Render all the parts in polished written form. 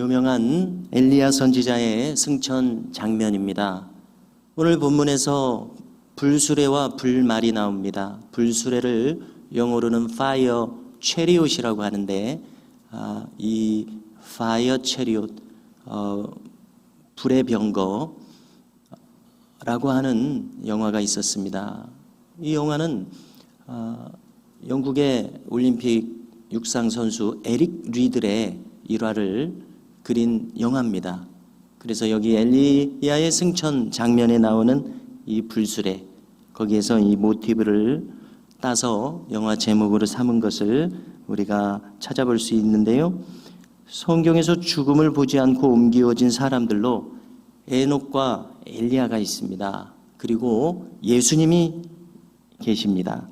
유명한 엘리야 선지자의 승천 장면입니다. 오늘 본문에서 불수레와 불말이 나옵니다. 불수레를 영어로는 fire chariot이라고 하는데 이 fire chariot, 불의 병거라고 하는 영화가 있었습니다. 이 영화는 영국의 올림픽 육상 선수 에릭 리들의 일화를 그린 영화입니다. 그래서 여기 엘리야의 승천 장면에 나오는 이 불수레, 거기에서 이 모티브를 따서 영화 제목으로 삼은 것을 우리가 찾아볼 수 있는데요. 성경에서 죽음을 보지 않고 옮겨진 사람들로 에녹과 엘리야가 있습니다. 그리고 예수님이 계십니다.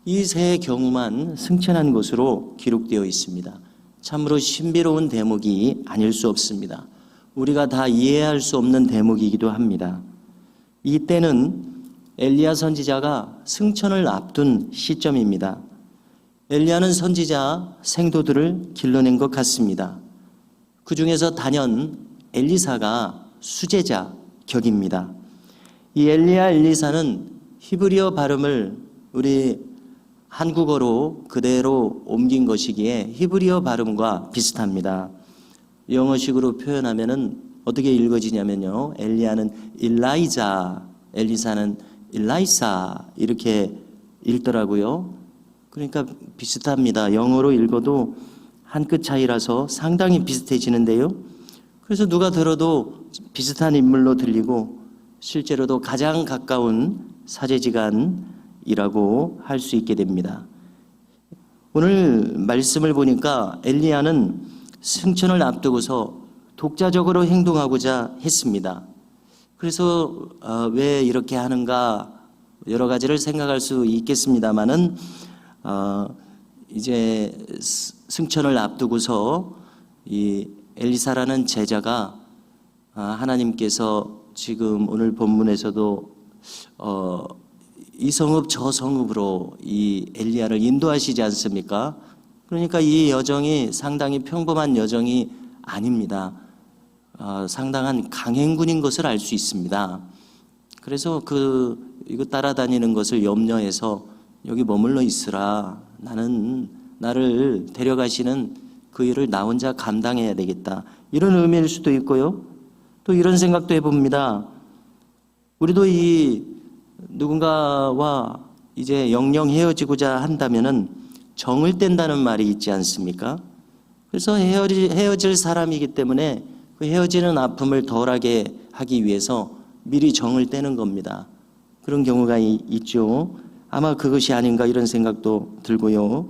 이 세 경우만 승천한 것으로 기록되어 있습니다. 참으로 신비로운 대목이 아닐 수 없습니다. 우리가 다 이해할 수 없는 대목이기도 합니다. 이때는 엘리야 선지자가 승천을 앞둔 시점입니다. 엘리야는 선지자 생도들을 길러낸 것 같습니다. 그 중에서 단연 엘리사가 수제자 격입니다. 이 엘리야 엘리사는 히브리어 발음을 우리 한국어로 그대로 옮긴 것이기에 히브리어 발음과 비슷합니다. 영어식으로 표현하면은 어떻게 읽어지냐면요. 엘리야는 일라이자, 엘리사는 일라이사 이렇게 읽더라고요. 그러니까 비슷합니다. 영어로 읽어도 한 끗 차이라서 상당히 비슷해지는데요. 그래서 누가 들어도 비슷한 인물로 들리고 실제로도 가장 가까운 사제지간이라고 할 수 있게 됩니다. 오늘 말씀을 보니까 엘리야는 승천을 앞두고서 독자적으로 행동하고자 했습니다. 그래서 왜 이렇게 하는가 여러 가지를 생각할 수 있겠습니다만은 이제 승천을 앞두고서 이 엘리사라는 제자가 하나님께서 지금 오늘 본문에서도 이 성읍 저 성읍으로 이 엘리야를 인도하시지 않습니까? 그러니까 이 여정이 상당히 평범한 여정이 아닙니다. 상당한 강행군인 것을 알 수 있습니다. 그래서 이거 따라다니는 것을 염려해서 여기 머물러 있으라. 나를 데려가시는 그 일을 나 혼자 감당해야 되겠다. 이런 의미일 수도 있고요. 또 이런 생각도 해봅니다. 우리도 이 누군가와 이제 영영 헤어지고자 한다면은 정을 뗀다는 말이 있지 않습니까? 그래서 헤어질 사람이기 때문에 그 헤어지는 아픔을 덜하게 하기 위해서 미리 정을 떼는 겁니다. 그런 경우가 있죠. 아마 그것이 아닌가 이런 생각도 들고요.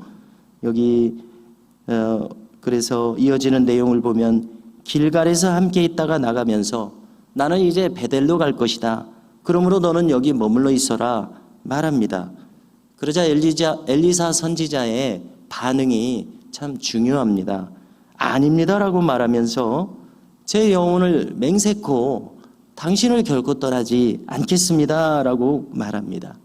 여기 그래서 이어지는 내용을 보면 길갈에서 함께 있다가 나가면서 나는 이제 베델로 갈 것이다. 그러므로 너는 여기 머물러 있어라 말합니다. 그러자 엘리사 선지자의 반응이 참 중요합니다. 아닙니다라고 말하면서 제 영혼을 맹세코 당신을 결코 떠나지 않겠습니다라고 말합니다.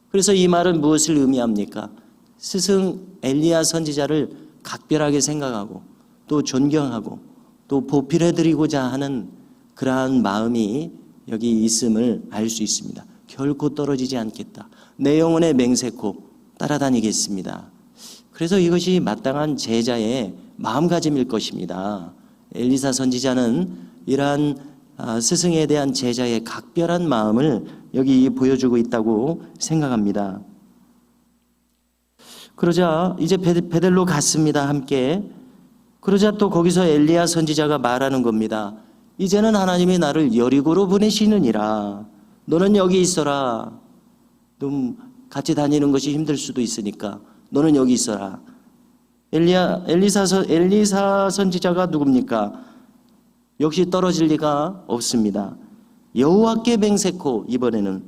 그래서 이 말은 무엇을 의미합니까? 스승 엘리야 선지자를 각별하게 생각하고 또 존경하고 또 보필해드리고자 하는 그러한 마음이 여기 있음을 알 수 있습니다. 결코 떨어지지 않겠다. 내 영혼의 맹세코 따라다니겠습니다. 그래서 이것이 마땅한 제자의 마음가짐일 것입니다. 엘리사 선지자는 이러한 스승에 대한 제자의 각별한 마음을 여기 보여주고 있다고 생각합니다. 그러자 이제 베델로 갔습니다. 함께. 그러자 또 거기서 엘리야 선지자가 말하는 겁니다. 이제는 하나님이 나를 여리고로 보내시느니라. 너는 여기 있어라. 좀 같이 다니는 것이 힘들 수도 있으니까 너는 여기 있어라. 엘리사 선지자가 누굽니까? 역시 떨어질 리가 없습니다. 여호와께 맹세코, 이번에는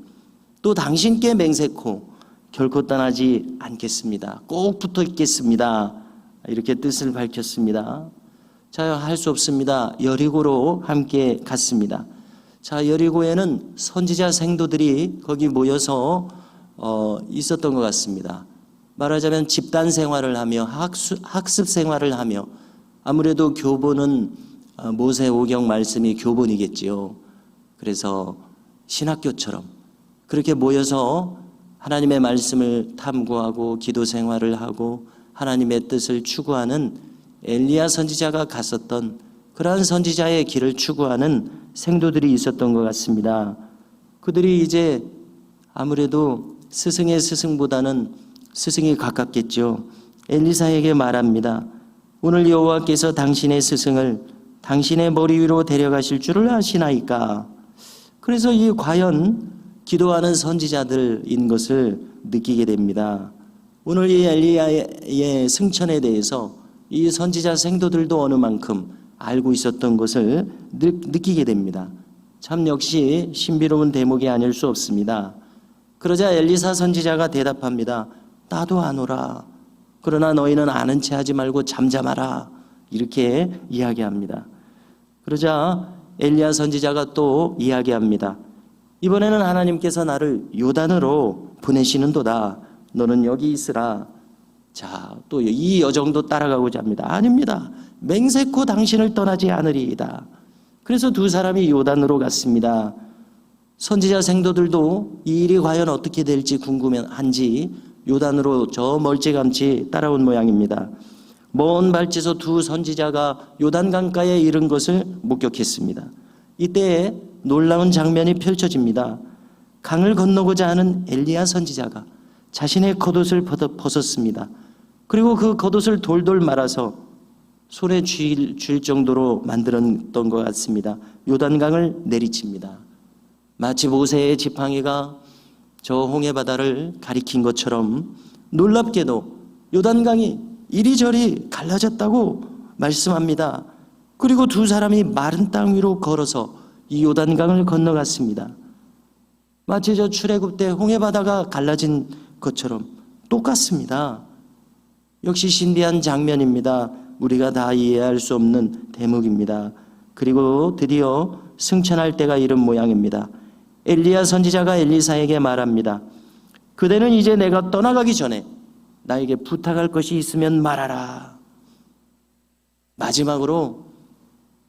또 당신께 맹세코 결코 떠나지 않겠습니다. 꼭 붙어 있겠습니다. 이렇게 뜻을 밝혔습니다. 자, 할 수 없습니다. 여리고로 함께 갔습니다. 자, 여리고에는 선지자 생도들이 거기 모여서 있었던 것 같습니다. 말하자면 집단 생활을 하며 학습 생활을 하며 아무래도 교보는 모세오경 말씀이 교본이겠지요. 그래서 신학교처럼 그렇게 모여서 하나님의 말씀을 탐구하고 기도 생활을 하고 하나님의 뜻을 추구하는 엘리야 선지자가 갔었던 그러한 선지자의 길을 추구하는 생도들이 있었던 것 같습니다. 그들이 이제 아무래도 스승의 스승보다는 스승이 가깝겠죠. 엘리사에게 말합니다. 오늘 여호와께서 당신의 스승을 당신의 머리 위로 데려가실 줄을 아시나이까. 그래서 이 과연 기도하는 선지자들인 것을 느끼게 됩니다. 오늘 이 엘리야의 승천에 대해서 이 선지자 생도들도 어느 만큼 알고 있었던 것을 느끼게 됩니다. 참 역시 신비로운 대목이 아닐 수 없습니다. 그러자 엘리사 선지자가 대답합니다. 나도 아노라. 그러나 너희는 아는 체 하지 말고 잠잠하라. 이렇게 이야기합니다. 그러자 엘리야 선지자가 또 이야기합니다. 이번에는 하나님께서 나를 요단으로 보내시는도다. 너는 여기 있으라. 자, 또 이 여정도 따라가고자 합니다. 아닙니다. 맹세코 당신을 떠나지 않으리이다. 그래서 두 사람이 요단으로 갔습니다. 선지자 생도들도 이 일이 과연 어떻게 될지 궁금한지 요단으로 저 멀찌감치 따라온 모양입니다. 먼 발치에서 두 선지자가 요단강가에 이른 것을 목격했습니다. 이때 놀라운 장면이 펼쳐집니다. 강을 건너고자 하는 엘리야 선지자가 자신의 겉옷을 벗었습니다. 그리고 그 겉옷을 돌돌 말아서 손에 쥘 정도로 만들었던 것 같습니다. 요단강을 내리칩니다. 마치 모세의 지팡이가 저 홍해바다를 가리킨 것처럼 놀랍게도 요단강이 이리저리 갈라졌다고 말씀합니다. 그리고 두 사람이 마른 땅 위로 걸어서 이 요단강을 건너갔습니다. 마치 저 출애굽 때 홍해바다가 갈라진 것처럼 똑같습니다. 역시 신비한 장면입니다. 우리가 다 이해할 수 없는 대목입니다. 그리고 드디어 승천할 때가 이른 모양입니다. 엘리야 선지자가 엘리사에게 말합니다. 그대는 이제 내가 떠나가기 전에 나에게 부탁할 것이 있으면 말하라. 마지막으로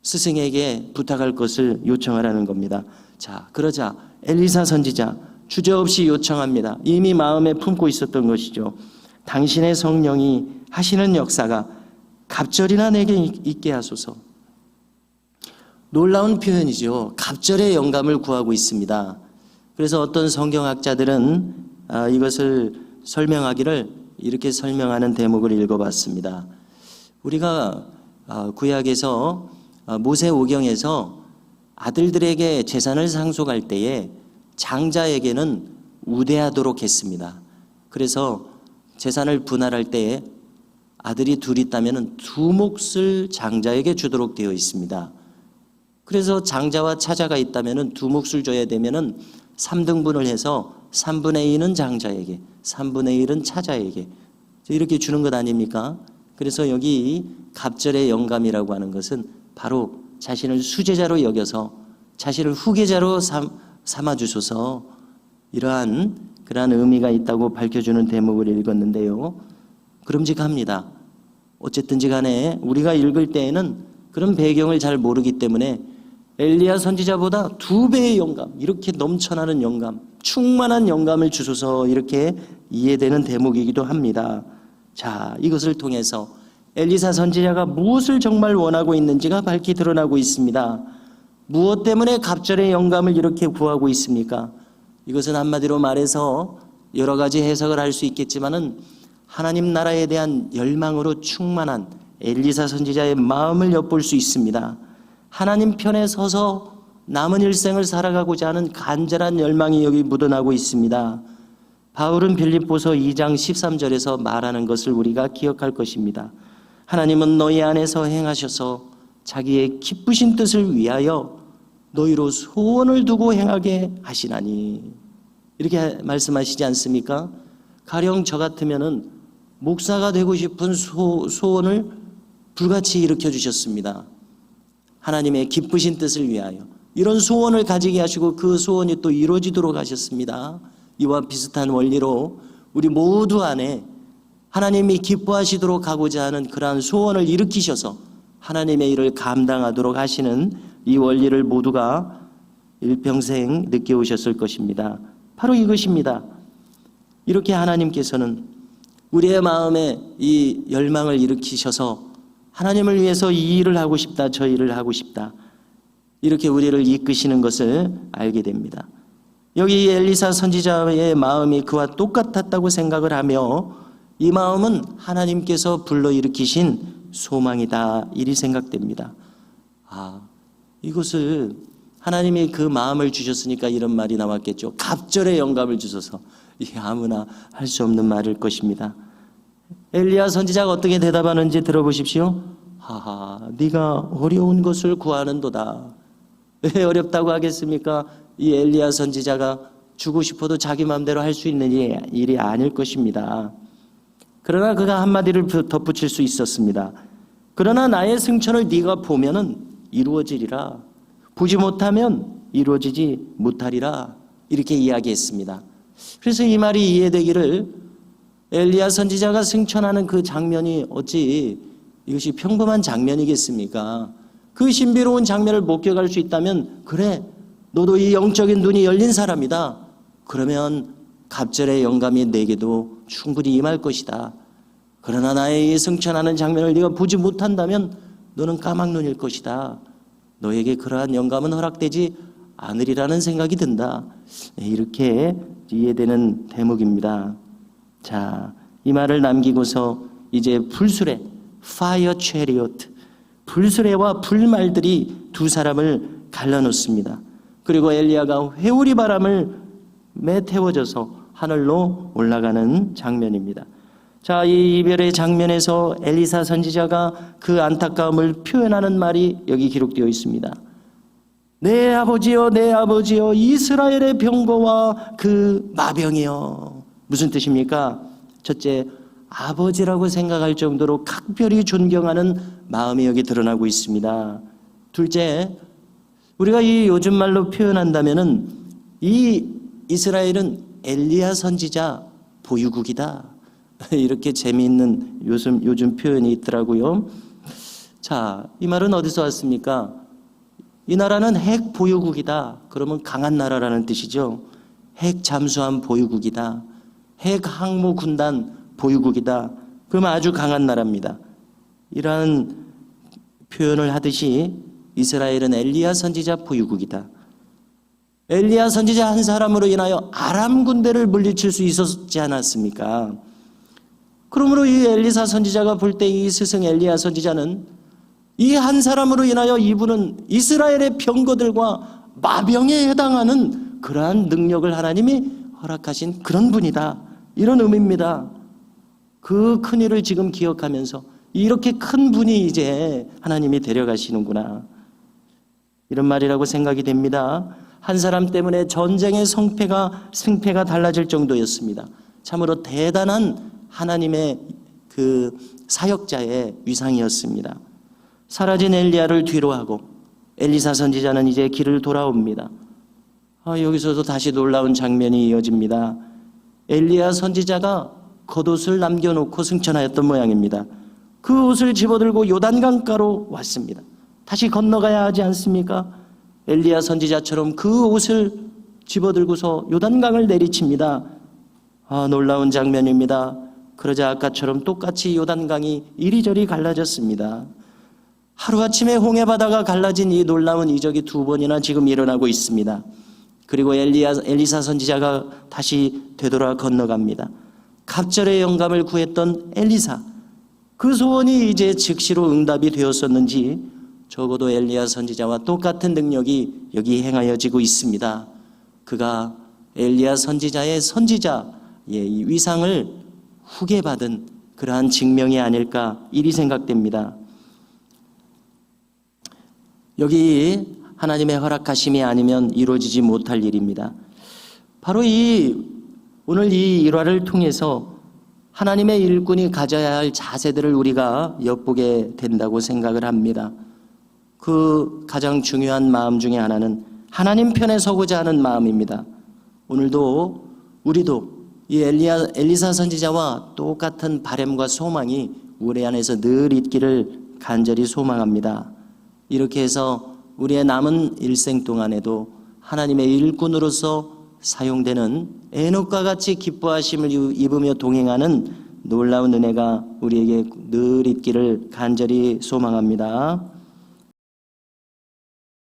스승에게 부탁할 것을 요청하라는 겁니다. 자, 그러자 엘리사 선지자 주저없이 요청합니다. 이미 마음에 품고 있었던 것이죠. 당신의 성령이 하시는 역사가 갑절이나 내게 있게 하소서. 놀라운 표현이죠. 갑절의 영감을 구하고 있습니다. 그래서 어떤 성경학자들은 이것을 설명하기를 이렇게 설명하는 대목을 읽어봤습니다. 우리가 구약에서 모세오경에서 아들들에게 재산을 상속할 때에 장자에게는 우대하도록 했습니다. 그래서 재산을 분할할 때에 아들이 둘 있다면 두 몫을 장자에게 주도록 되어 있습니다. 그래서 장자와 차자가 있다면 두 몫을 줘야 되면 3등분을 해서 3분의 2는 장자에게, 3분의 1은 차자에게 이렇게 주는 것 아닙니까? 그래서 여기 갑절의 영감이라고 하는 것은 바로 자신을 수제자로 여겨서 자신을 후계자로 삼아주소서, 이러한 그러한 의미가 있다고 밝혀주는 대목을 읽었는데요. 그럼직합니다. 어쨌든지 간에 우리가 읽을 때에는 그런 배경을 잘 모르기 때문에 엘리야 선지자보다 2배의 영감, 이렇게 넘쳐나는 영감, 충만한 영감을 주소서, 이렇게 이해되는 대목이기도 합니다. 자, 이것을 통해서 엘리사 선지자가 무엇을 정말 원하고 있는지가 밝히 드러나고 있습니다. 무엇 때문에 갑절의 영감을 이렇게 구하고 있습니까? 이것은 한마디로 말해서 여러 가지 해석을 할 수 있겠지만은 하나님 나라에 대한 열망으로 충만한 엘리사 선지자의 마음을 엿볼 수 있습니다. 하나님 편에 서서 남은 일생을 살아가고자 하는 간절한 열망이 여기 묻어나고 있습니다. 바울은 빌립보서 2장 13절에서 말하는 것을 우리가 기억할 것입니다. 하나님은 너희 안에서 행하셔서 자기의 기쁘신 뜻을 위하여 너희로 소원을 두고 행하게 하시나니, 이렇게 말씀하시지 않습니까? 가령 저 같으면은 목사가 되고 싶은 소원을 불같이 일으켜 주셨습니다. 하나님의 기쁘신 뜻을 위하여 이런 소원을 가지게 하시고 그 소원이 또 이루어지도록 하셨습니다. 이와 비슷한 원리로 우리 모두 안에 하나님이 기뻐하시도록 하고자 하는 그러한 소원을 일으키셔서 하나님의 일을 감당하도록 하시는 이 원리를 모두가 일평생 느껴오셨을 것입니다. 바로 이것입니다. 이렇게 하나님께서는 우리의 마음에 이 열망을 일으키셔서 하나님을 위해서 이 일을 하고 싶다, 저 일을 하고 싶다, 이렇게 우리를 이끄시는 것을 알게 됩니다. 여기 엘리사 선지자의 마음이 그와 똑같았다고 생각을 하며 이 마음은 하나님께서 불러일으키신 소망이다, 이리 생각됩니다. 이것을 하나님이 그 마음을 주셨으니까 이런 말이 나왔겠죠. 갑절의 영감을 주셔서. 이게 아무나 할 수 없는 말일 것입니다. 엘리야 선지자가 어떻게 대답하는지 들어보십시오. 네가 어려운 것을 구하는도다. 왜 어렵다고 하겠습니까? 이 엘리야 선지자가 주고 싶어도 자기 마음대로 할 수 있는 일이 아닐 것입니다. 그러나 그가 한마디를 덧붙일 수 있었습니다. 그러나 나의 승천을 네가 보면은 이루어지리라. 보지 못하면 이루어지지 못하리라. 이렇게 이야기했습니다. 그래서 이 말이 이해되기를, 엘리야 선지자가 승천하는 그 장면이 어찌 이것이 평범한 장면이겠습니까? 그 신비로운 장면을 목격할 수 있다면, 그래, 너도 이 영적인 눈이 열린 사람이다. 그러면 갑절의 영감이 내게도 충분히 임할 것이다. 그러나 나의 이 승천하는 장면을 네가 보지 못한다면 너는 까막눈일 것이다. 너에게 그러한 영감은 허락되지 않으리라는 생각이 든다. 이렇게 이해되는 대목입니다. 자, 이 말을 남기고서 이제 불수레, fire chariot, 불수레와 불말들이 두 사람을 갈라놓습니다. 그리고 엘리야가 회오리 바람을 매태워져서 하늘로 올라가는 장면입니다. 자, 이 이별의 장면에서 엘리사 선지자가 그 안타까움을 표현하는 말이 여기 기록되어 있습니다. 내 아버지여, 내 아버지여, 이스라엘의 병거와 그 마병이여. 무슨 뜻입니까? 첫째, 아버지라고 생각할 정도로 각별히 존경하는 마음이 여기 드러나고 있습니다. 둘째, 우리가 이 요즘 말로 표현한다면은 이 이스라엘은 엘리야 선지자 보유국이다. 이렇게 재미있는 요즘 표현이 있더라고요. 자, 이 말은 어디서 왔습니까? 이 나라는 핵 보유국이다. 그러면 강한 나라라는 뜻이죠. 핵 잠수함 보유국이다. 핵 항모 군단 보유국이다. 그러면 아주 강한 나라입니다. 이러한 표현을 하듯이 이스라엘은 엘리야 선지자 보유국이다. 엘리야 선지자 한 사람으로 인하여 아람 군대를 물리칠 수 있었지 않았습니까? 그러므로 이 엘리사 선지자가 볼 때 이 스승 엘리야 선지자는 이 한 사람으로 인하여 이분은 이스라엘의 병거들과 마병에 해당하는 그러한 능력을 하나님이 허락하신 그런 분이다. 이런 의미입니다. 그 큰 일을 지금 기억하면서 이렇게 큰 분이 이제 하나님이 데려가시는구나. 이런 말이라고 생각이 됩니다. 한 사람 때문에 전쟁의 승패가 달라질 정도였습니다. 참으로 대단한 하나님의 그 사역자의 위상이었습니다. 사라진 엘리야를 뒤로하고 엘리사 선지자는 이제 길을 돌아옵니다. 여기서도 다시 놀라운 장면이 이어집니다. 엘리야 선지자가 겉옷을 남겨놓고 승천하였던 모양입니다. 그 옷을 집어들고 요단강가로 왔습니다. 다시 건너가야 하지 않습니까? 엘리야 선지자처럼 그 옷을 집어들고서 요단강을 내리칩니다. 놀라운 장면입니다. 그러자 아까처럼 똑같이 요단강이 이리저리 갈라졌습니다. 하루아침에 홍해바다가 갈라진 이 놀라운 이적이 두 번이나 지금 일어나고 있습니다. 그리고 엘리사 선지자가 다시 되돌아 건너갑니다. 갑절의 영감을 구했던 엘리사, 그 소원이 이제 즉시로 응답이 되었었는지 적어도 엘리야 선지자와 똑같은 능력이 여기 행하여지고 있습니다. 그가 엘리야 선지자의 이 위상을 후계 받은 그러한 증명이 아닐까 이리 생각됩니다. 여기 하나님의 허락하심이 아니면 이루어지지 못할 일입니다. 바로 오늘 이 일화를 통해서 하나님의 일꾼이 가져야 할 자세들을 우리가 엿보게 된다고 생각을 합니다. 그 가장 중요한 마음 중에 하나는 하나님 편에 서고자 하는 마음입니다. 오늘도 우리도 이 엘리사 선지자와 똑같은 바람과 소망이 우리 안에서 늘 있기를 간절히 소망합니다. 이렇게 해서 우리의 남은 일생 동안에도 하나님의 일꾼으로서 사용되는 에녹과 같이 기뻐하심을 입으며 동행하는 놀라운 은혜가 우리에게 늘 있기를 간절히 소망합니다.